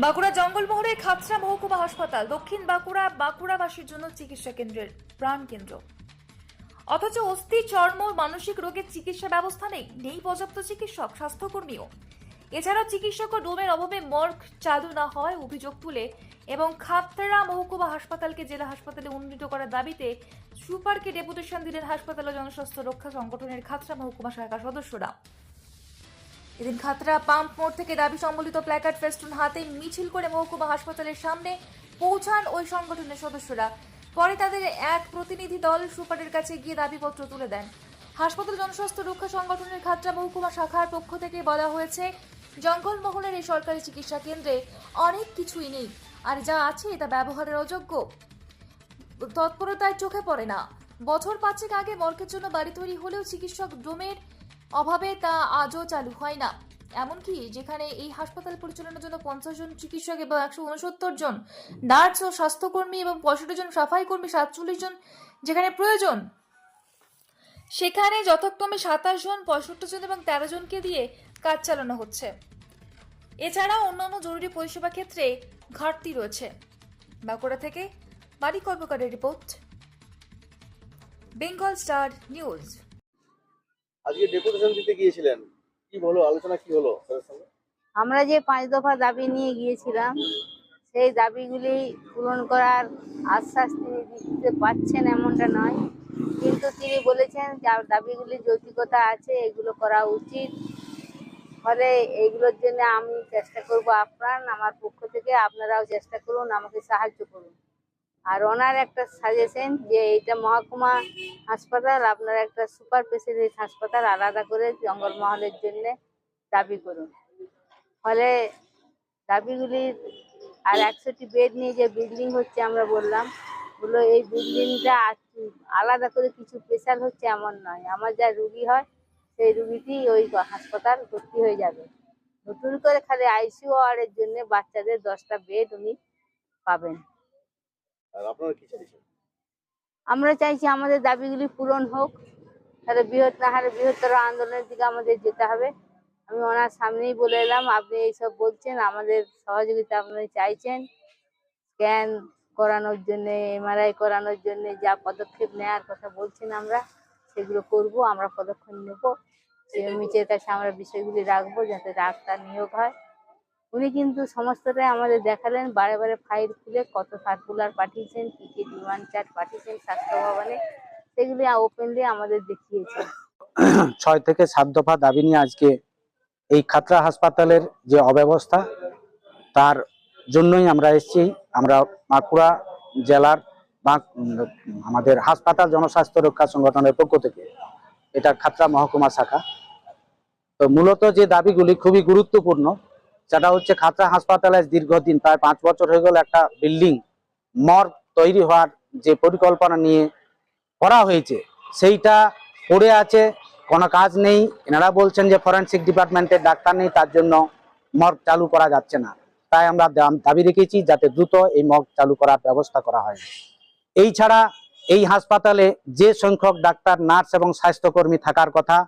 বাঁকুড়া জঙ্গলমহলের খাতড়া মহকুমা হাসপাতাল দক্ষিণ বাঁকুড়াবাসীর জন্য চিকিৎসা কেন্দ্রের প্রাণ কেন্দ্র, অথচ অস্থি চর্ম মানসিক রোগের চিকিৎসা ব্যবস্থা নেই পর্যাপ্ত চিকিৎসক স্বাস্থ্যকর্মীও। এছাড়াও চিকিৎসক ও ডোমের অভাবে মর্গ চালু না হয় অভিযোগ তুলে এবং খাতড়া মহকুমা হাসপাতালকে জেলা হাসপাতালে উন্নীত করার দাবিতে সুপারকে ডেপুটেশন দিলেন হাসপাতাল ও জনস্বাস্থ্য রক্ষা সংগঠনের খাতড়া মহকুমা শাখার সদস্যরা। এদিন খাতড়া পাম্প মোড় থেকে দাবি সম্বলিত প্ল্যাকার্ড ফেস্টুন হাতে মিছিল করে মহকুমা হাসপাতালের সামনে পৌঁছান ওই সংগঠনের সদস্যরা। পরে তাদের এক প্রতিনিধি দল সুপারের কাছে গিয়ে দাবিপত্র তুলে দেন। হাসপাতাল জনস্বাস্থ্য রক্ষা সংগঠনের খাতড়া মহকুমা শাখার পক্ষ থেকে বলা হয়েছে, জঙ্গলমহলের এই সরকারি চিকিৎসা কেন্দ্রে অনেক কিছুই নেই, আর যা আছে তা ব্যবহারের অযোগ্য, তৎপরতায় চোখে পড়ে না। বছর 5 আগে মর্গের জন্য বাড়ি তৈরি হলেও চিকিৎসক ডোমের অভাবে তা আজও চালু হয় না। এমনকি যেখানে এই হাসপাতাল পরিচালনার জন্য 50 জন চিকিৎসক এবং 169 জন নার্স ও স্বাস্থ্যকর্মী এবং 65 জন সাফাই কর্মী, 47 জন যেখানে প্রয়োজন, সেখানে যথাক্রমে 27 জন, 65 জন এবং 13 জনকে দিয়ে কাজ চালানো হচ্ছে। এছাড়াও অন্যান্য জরুরি পরিষেবা ক্ষেত্রে ঘাটতি রয়েছে। বাঁকুড়া থেকে বাড়ি কর্মকারের রিপোর্ট, বেঙ্গল স্টার নিউজ। আজকে ডেপুটেশন দিতে গিয়েছিলেন, কি বলো, আলোচনা কি হলো তাদের সঙ্গে? আমরা যে 5 দফা দাবি নিয়ে গিয়েছিলাম, সেই দাবিগুলি পূরণ করার আশ্বাস তিনি দিতে পারছেন এমনটা নয়, কিন্তু তিনি বলেছেন যে দাবিগুলি যৌক্তিকতা আছে, এগুলো করা উচিত। ফলে এইগুলোর জন্য আমি চেষ্টা করব, আমার পক্ষ থেকে আপনারাও চেষ্টা করুন, আমাকে সাহায্য করুন। আর ওনার একটা সাজেশন যে এইটা মহকুমা হাসপাতাল, আপনারা একটা সুপার স্পেশালিস্ট হাসপাতাল আলাদা করে জঙ্গলমহলের জন্য দাবি করুন। ফলে দাবিগুলির আর 100টি বেড নিয়ে যে বিল্ডিং হচ্ছে আমরা বললাম, এই বিল্ডিংটা আলাদা করে কিছু স্পেশাল হচ্ছে এমন নয়। আমার যা রুগী হয় সেই রুগীটি ওই হাসপাতাল ভর্তি হয়ে যাবে। নতুন করে খালি আইসিইউ ওয়ার্ডের জন্য বাচ্চাদের 10টা বেড উনি পাবেন। আর আপনারা কি চাইছেন? আমরা চাইছি আমাদের দাবিগুলি পূরণ হোক, তাহলে বৃহত্তর আন্দোলনের দিকে আমাদের যেতে হবে। আমি ওনার সামনেই বলে এলাম, আপনি এইসব বলছেন, আমাদের সহযোগিতা আপনি চাইছেন। স্ক্যান করানোর জন্যে, MRI করানোর জন্যে যা পদক্ষেপ নেওয়ার কথা বলছেন আমরা সেগুলো করব, আমরা পদক্ষেপ নেব। সিএমএইচের কাছে আমরা বিষয়গুলি রাখবো যাতে ডাক্তার নিয়োগ হয়। উনি কিন্তু সমস্তটাই আমাদের দেখালেন, বারে বারে ফাইল খুলে কত সার্কুলার পাঠিয়েছেন, কি কি ডিমান্ড চার্ট পাঠিয়েছেন স্বাস্থ্য ভবনে, সেগুলি ওপেনলি আমাদের দেখিয়েছেন। 6 থেকে 7 দফা দাবি নিয়ে আজকে এই খাতড়া হাসপাতালের যে অব্যবস্থা, তার জন্যই আমরা এসেছি। আমরা বাঁকুড়া জেলার আমাদের হাসপাতাল জনস্বাস্থ্য রক্ষা সংগঠনের পক্ষ থেকে, এটা খাতড়া মহকুমা শাখা। তো মূলত যে দাবিগুলি খুবই গুরুত্বপূর্ণ, সেটা হচ্ছে খাতড়া হাসপাতালে দীর্ঘদিন প্রায় 5 বছর হয়ে গেল একটা বিল্ডিং মর্গ তৈরি হওয়ার যে পরিকল্পনা নিয়ে করা হয়েছে সেইটা পড়ে আছে, কোনো কাজ নেই। এনারা বলছেন যে ফরেনসিক ডিপার্টমেন্টের ডাক্তার নেই, তার জন্য মর্গ চালু করা যাচ্ছে না। তাই আমরা দাবি রেখেছি যাতে দ্রুত এই মর্গ চালু করার ব্যবস্থা করা হয়। এই ছাড়া এই হাসপাতালে যে সংখ্যক ডাক্তার, নার্স এবং স্বাস্থ্যকর্মী থাকার কথা,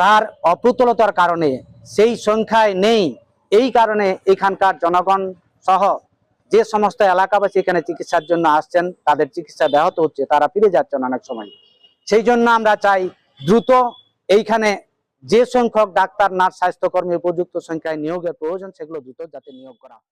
তার অপ্রতুলতার কারণে সেই সংখ্যায় নেই। এই কারণে এখানকার জনগণ সহ যে সমস্ত এলাকাবাসী এখানে চিকিৎসার জন্য আসছেন, তাদের চিকিৎসা ব্যাহত হচ্ছে, তারা ফিরে যাচ্ছেন অনেক সময়। সেই জন্য আমরা চাই দ্রুত এইখানে যে সংখ্যক ডাক্তার, নার্স, স্বাস্থ্যকর্মী উপযুক্ত সংখ্যায় নিয়োগের প্রয়োজন, সেগুলো দ্রুত যাতে নিয়োগ করা হয়।